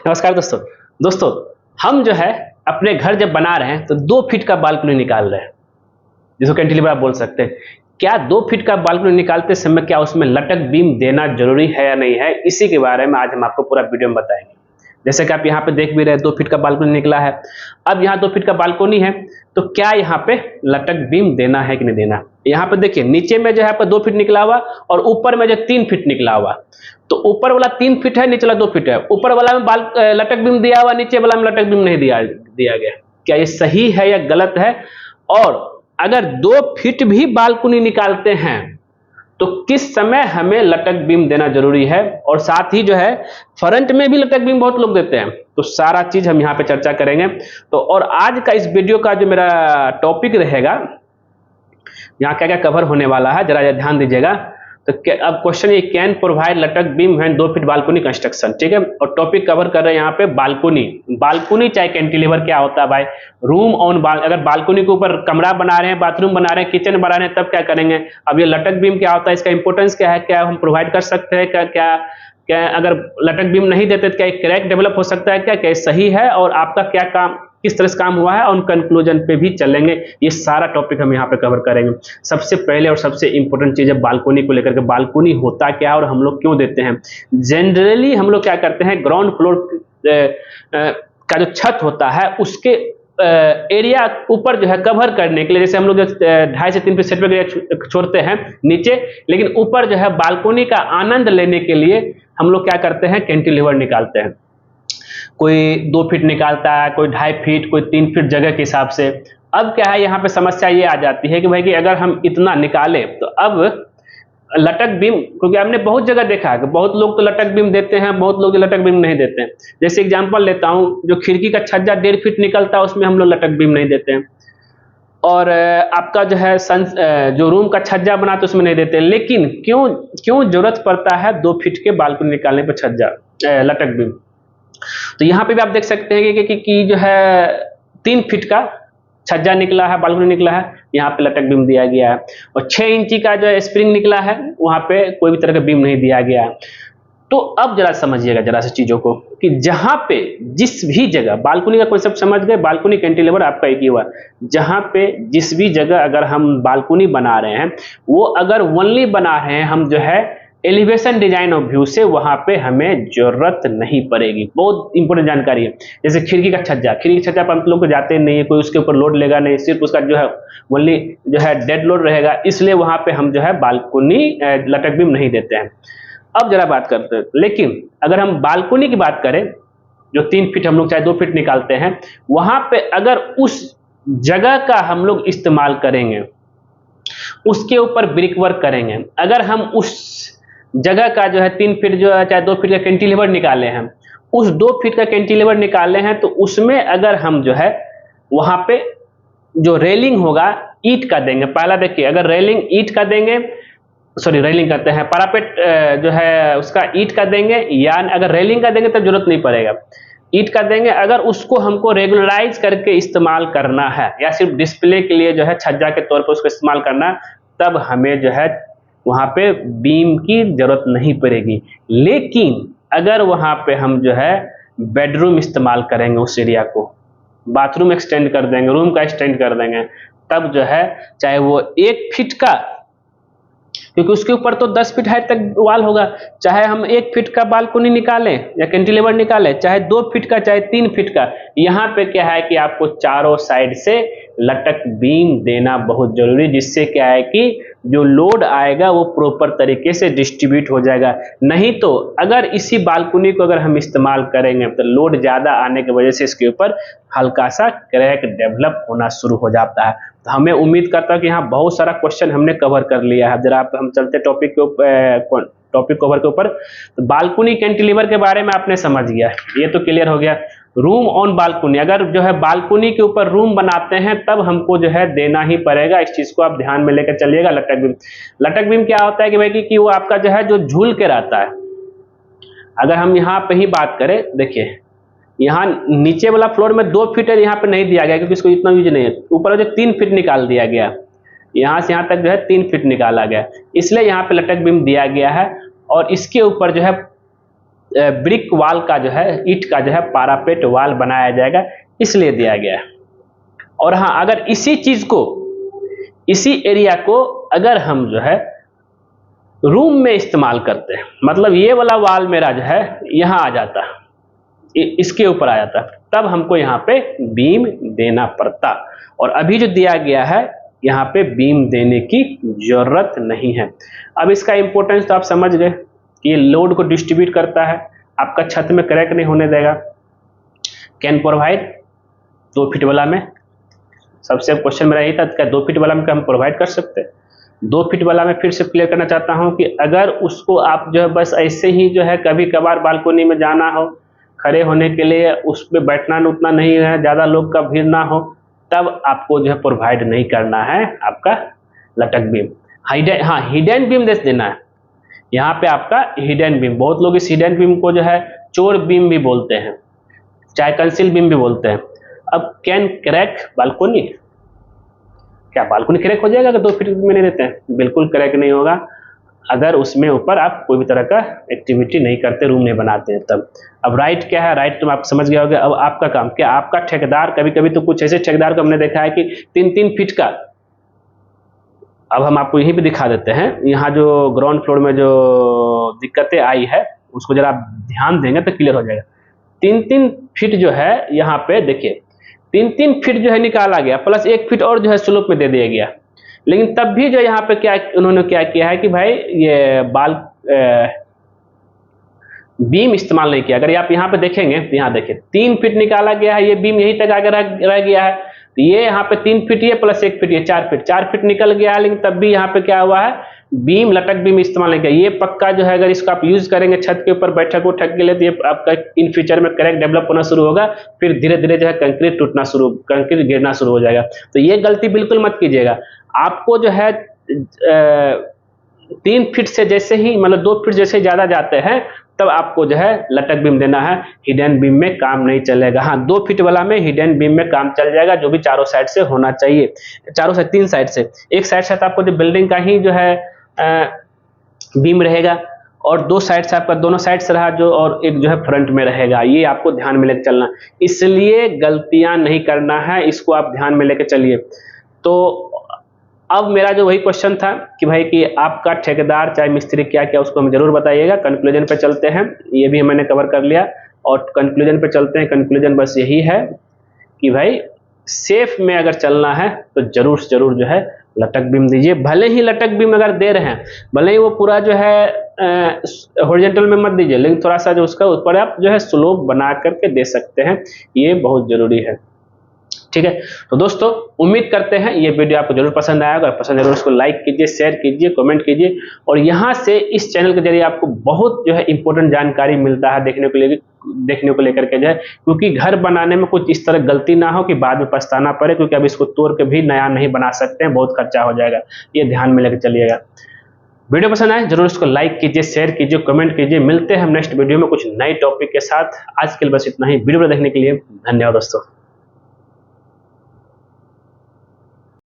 नमस्कार दोस्तों। दोस्तों, हम जो है अपने घर जब बना रहे हैं तो 2 फीट का बालकनी निकाल रहे हैं, जिसको कैंटिलीवर आप बोल सकते हैं। क्या 2 फीट का बालकनी निकालते समय क्या उसमें लटक बीम देना जरूरी है या नहीं है, इसी के बारे में आज हम आपको पूरा वीडियो में बताएंगे। जैसे कि आप यहाँ पे देख भी रहे हैं 2 फीट का बालकनी निकला है। अब यहाँ 2 फीट का बालकनी है तो क्या यहाँ पे लटक बीम देना है कि नहीं देना। यहाँ पे देखिए नीचे में जो है आपका 2 फीट निकला हुआ और ऊपर में जो 3 फीट निकला हुआ। तो ऊपर वाला 3 फीट है, नीचे वाला 2 फीट है। ऊपर वाला में लटक बीम दिया हुआ, नीचे वाला में लटक बीम नहीं दिया गया। क्या ये सही है या गलत है? और अगर 2 फीट भी बालकनी निकालते हैं तो किस समय हमें लटक बीम देना जरूरी है, और साथ ही जो है फ्रंट में भी लटक बीम बहुत लोग देते हैं। तो सारा चीज हम यहाँ पे चर्चा करेंगे। तो और आज का इस वीडियो का जो मेरा टॉपिक रहेगा, यहाँ क्या क्या कवर होने वाला है जरा ध्यान दीजिएगा। तो अब क्वेश्चन ये, कैन प्रोवाइड लटक beam when 2 feet balcony construction, ठीक है। और टॉपिक कवर कर रहे हैं यहाँ पे बालकनी चाहे कैंटिलीवर क्या होता है भाई। रूम ऑन अगर बालकनी के ऊपर कमरा बना रहे हैं, बाथरूम बना रहे हैं, किचन बना रहे हैं, तब क्या करेंगे। अब ये लटक बीम क्या होता है, इसका इंपोर्टेंस क्या है, क्या हम प्रोवाइड कर सकते हैं, क्या अगर लटक बीम नहीं देते तो क्या एक क्रैक डेवलप हो सकता है, क्या सही है, और आपका क्या काम, किस तरह से काम हुआ है, और कंक्लूजन पे भी चलेंगे। ये सारा टॉपिक हम यहाँ पे कवर करेंगे। सबसे पहले और सबसे इंपॉर्टेंट चीज है बालकनी को लेकर के। बालकनी होता क्या और हम लोग क्यों देते हैं। जनरली हम लोग क्या करते हैं, ग्राउंड फ्लोर का जो छत होता है उसके एरिया ऊपर जो है कवर करने के लिए, जैसे हम लोग 2.5 से 3 फीट सेटबैक एरिया छोड़ते हैं नीचे, लेकिन ऊपर जो है बालकनी का आनंद लेने के लिए हम लोग क्या करते हैं, कैंटिलीवर निकालते हैं। कोई 2 फीट निकालता है, कोई 2.5 फीट, कोई 3 फीट जगह के हिसाब से। अब क्या है, यहाँ पे समस्या ये आ जाती है कि भाई कि अगर हम इतना निकालें तो अब लटक बीम, क्योंकि हमने बहुत जगह देखा है कि बहुत लोग तो लटक बीम देते हैं, बहुत लोग लटक बीम नहीं देते हैं। जैसे एग्जांपल लेता हूँ, जो खिड़की का छज्जा 1.5 फीट निकलता है उसमें हम लोग लटक बीम नहीं देते हैं, और आपका जो है जो रूम का छज्जा बनाते उसमें नहीं देते। लेकिन क्यों जरूरत पड़ता है 2 फीट के बालकनी निकालने पर छज्जा लटक बीम। तो यहाँ पे भी आप देख सकते हैं कि जो है 3 फीट का छज्जा निकला है, बालकनी निकला है, यहाँ पे लटक बीम दिया गया है। और 6 इंची का जो स्प्रिंग निकला है वहां पे कोई भी तरह का बीम नहीं दिया गया है। तो अब जरा समझिएगा जरा से चीजों को, कि जहां पे जिस भी जगह, बालकनी का कॉन्सेप्ट समझ गए, बालकनी कैंटिलीवर आपका एक ही हुआ। जहां पे जिस भी जगह अगर हम बालकनी बना रहे हैं, वो अगर ओनली बना रहे हैं हम जो है एलिवेशन डिजाइन ऑफ व्यू से, वहां पे हमें जरूरत नहीं पड़ेगी। बहुत इंपॉर्टेंट जानकारी है। जैसे खिड़की का छज्जा पर हम लोग को जाते नहीं है, कोई उसके ऊपर लोड लेगा नहीं, सिर्फ उसका जो है ओनली जो है डेड लोड रहेगा, इसलिए वहां पे हम जो है बालकनी लटक बीम नहीं देते हैं। अब जरा बात करते हैं, लेकिन अगर हम बालकनी की बात करें, जो 3 फीट हम लोग चाहे 2 फीट निकालते हैं, वहां पे अगर उस जगह का हम लोग इस्तेमाल करेंगे, उसके ऊपर ब्रिक वर्क करेंगे, अगर हम उस जगह का जो है 3 फीट जो है चाहे 2 फीट का कैंटिलीवर निकाले हैं, उस 2 फीट का कैंटिलीवर निकाले हैं, तो उसमें अगर हम जो है वहां पे जो रेलिंग होगा ईंट का देंगे। पहला देखिए, अगर रेलिंग ईंट का देंगे, रेलिंग करते हैं, पैरापेट जो है उसका ईंट का देंगे, या अगर रेलिंग का देंगे तो जरूरत नहीं पड़ेगा, ईंट का देंगे। अगर उसको हमको रेगुलराइज करके इस्तेमाल करना है या सिर्फ डिस्प्ले के लिए जो है छज्जा के तौर पर उसको इस्तेमाल करना, तब हमें जो है वहां पे बीम की जरूरत नहीं पड़ेगी। लेकिन अगर वहां पे हम जो है बेडरूम इस्तेमाल करेंगे, उस एरिया को बाथरूम एक्सटेंड कर देंगे, रूम का एक्सटेंड कर देंगे, तब जो है चाहे वो 1 फीट का, क्योंकि उसके ऊपर तो 10 फीट हाइट तक वाल होगा, चाहे हम 1 फीट का बालकनी निकालें या कैंटिलीवर निकालें, चाहे 2 फीट का चाहे 3 फीट का, यहाँ पे क्या है कि आपको चारों साइड से लटक बीम देना बहुत जरूरी, जिससे क्या है कि जो लोड आएगा वो प्रॉपर तरीके से डिस्ट्रीब्यूट हो जाएगा। नहीं तो अगर इसी बालकनी को अगर हम इस्तेमाल करेंगे तो लोड ज्यादा आने की वजह से इसके ऊपर हल्का सा क्रैक डेवलप होना शुरू हो जाता है। तो हमें उम्मीद करता हूं कि यहाँ बहुत सारा क्वेश्चन हमने कवर कर लिया है। जरा हम चलते टॉपिक कवर के ऊपर। तो बालकनी कैंटिलीवर के बारे में आपने समझ गया, ये तो क्लियर हो गया। रूम ऑन बालकनी, अगर जो है बालकनी के ऊपर रूम बनाते हैं तब हमको जो है देना ही पड़ेगा। इस चीज को आप ध्यान में लेकर चलिएगा। लटक बीम क्या होता है कि भाई कि वो आपका जो है जो झूल के रहता है। अगर हम यहाँ पे ही बात करें, देखिए यहाँ नीचे वाला फ्लोर में 2 फीट है, यहाँ पे नहीं दिया गया क्योंकि इसको इतना यूज नहीं है। ऊपर जो 3 फीट निकाल दिया गया, यहाँ से यहाँ तक जो है 3 फीट निकाला गया, इसलिए यहाँ पे लटक बीम दिया गया है। और इसके ऊपर जो है ब्रिक वाल का जो है, ईंट का जो है पारापेट वाल बनाया जाएगा, इसलिए दिया गया है। और हाँ, अगर इसी चीज को, इसी एरिया को अगर हम जो है रूम में इस्तेमाल करते हैं, मतलब ये वाला वाल मेरा जो है यहाँ आ जाता, इसके ऊपर आ जाता, तब हमको यहाँ पे बीम देना पड़ता। और अभी जो दिया गया है यहाँ पे बीम देने की जरूरत नहीं है। अब इसका इंपॉर्टेंस तो आप समझ गए कि ये लोड को डिस्ट्रीब्यूट करता है, आपका छत में क्रैक नहीं होने देगा। कैन प्रोवाइड 2 फीट वाला में, सबसे क्वेश्चन मेरा यही था, क्या 2 फीट वाला में क्या हम प्रोवाइड कर सकते हैं? 2 फीट वाला में फिर से क्लियर करना चाहता हूं कि अगर उसको आप जो है बस ऐसे ही जो है कभी कभार बालकोनी में जाना हो खड़े होने के लिए, उस पर बैठना उतना नहीं है, ज़्यादा लोग का भीड़ ना हो, तब आपको जो है प्रोवाइड नहीं करना है आपका लटक बीम। हिडन बीम दे देना है यहाँ पे आपका हिडन बीम। बहुत लोग इस हिडन बीम को जो है चोर बीम भी बोलते हैं, चाहे कंसील बीम भी बोलते हैं। अब कैन क्रैक बालकोनी, क्या बालकोनी क्रैक हो जाएगा अगर 2 फीट में नहीं देते हैं? बिल्कुल क्रैक नहीं होगा, अगर उसमें ऊपर आप कोई भी तरह का एक्टिविटी नहीं करते, रूम नहीं बनाते हैं तब। अब राइट क्या है? राइट तो आप समझ गए होंगे। अब आपका काम क्या, आपका ठेकेदार, कभी कभी तो कुछ ऐसे ठेकेदार को हमने देखा है कि 3-3 फीट का, अब हम आपको यहीं पे दिखा देते हैं, यहाँ जो ग्राउंड फ्लोर में जो दिक्कतें आई है उसको जरा आप ध्यान देंगे तो क्लियर हो जाएगा। 3-3 फीट जो है यहाँ पे देखिए, 3-3 फीट जो है निकाला गया, प्लस 1 फीट और जो है स्लोप में दे दिया गया। लेकिन तब भी जो यहाँ पे क्या उन्होंने क्या किया है कि भाई ये बीम इस्तेमाल नहीं किया। अगर आप यहाँ पे देखेंगे तो यहाँ देखिए 3 फीट निकाला गया है, ये बीम यहीं तक आगे रह गया है, तो ये यहाँ पे 3 फीट ये प्लस 1 फीट ये 4 फीट निकल गया है। लेकिन तब भी यहाँ पे क्या हुआ है, बीम लटक बीम इस्तेमाल नहीं किया। ये पक्का जो है अगर इसको आप यूज करेंगे छत के ऊपर बैठक उठक के लिए, तो ये आपका इन फ्यूचर में क्रैक डेवलप होना शुरू होगा, फिर धीरे धीरे जो है कंक्रीट गिरना शुरू हो जाएगा। तो ये गलती बिल्कुल मत कीजिएगा। आपको जो है 3 फीट से जैसे ही, मतलब 2 फीट जैसे ज्यादा जाते हैं, तब आपको जो है लटक बीम देना है। हिडन बीम में काम नहीं चलेगा। हाँ, 2 फीट वाला में हिडन बीम में काम चल जाएगा, जो भी चारों साइड से होना चाहिए, चारों से 3 साइड से। एक साइड से आपको जो बिल्डिंग का ही जो है बीम रहेगा, और 2 साइड से आपका दोनों साइड से रहा जो, और एक जो है फ्रंट में रहेगा। ये आपको ध्यान में लेकर चलना, इसलिए गलतियां नहीं करना है, इसको आप ध्यान में लेकर चलिए। तो अब मेरा जो वही क्वेश्चन था कि भाई कि आपका ठेकेदार चाहे मिस्त्री क्या क्या, उसको हमें जरूर बताइएगा। कंक्लूजन पे चलते हैं, ये भी मैंने कवर कर लिया, और कंक्लूजन पे चलते हैं। कंक्लूजन बस यही है कि भाई सेफ में अगर चलना है तो जरूर से जरूर जो है लटक बीम दीजिए। भले ही लटक बीम अगर दे रहे हैं, भले ही वो पूरा जो है हॉरिजॉन्टल में मत दीजिए, लेकिन थोड़ा सा जो उसका ऊपर आप जो है स्लोप बना करके दे सकते हैं, ये बहुत जरूरी है। ठीक है, तो दोस्तों उम्मीद करते हैं ये वीडियो आपको जरूर पसंद आया। अगर पसंद जरूर उसको लाइक कीजिए, शेयर कीजिए, कमेंट कीजिए। और यहाँ से इस चैनल के जरिए आपको बहुत जो है इंपॉर्टेंट जानकारी मिलता है देखने को लेकर के जो है, क्योंकि घर बनाने में कुछ इस तरह गलती ना हो कि बाद में पछताना पड़े, क्योंकि अब इसको तोड़ के भी नया नहीं बना सकते हैं, बहुत खर्चा हो जाएगा। ये ध्यान में लेकर चलिएगा। वीडियो पसंद आए जरूर इसको लाइक कीजिए, शेयर कीजिए, कमेंट कीजिए। मिलते हैं हम नेक्स्ट वीडियो में कुछ नए टॉपिक के साथ। आज के लिए बस इतना ही। वीडियो देखने के लिए धन्यवाद दोस्तों।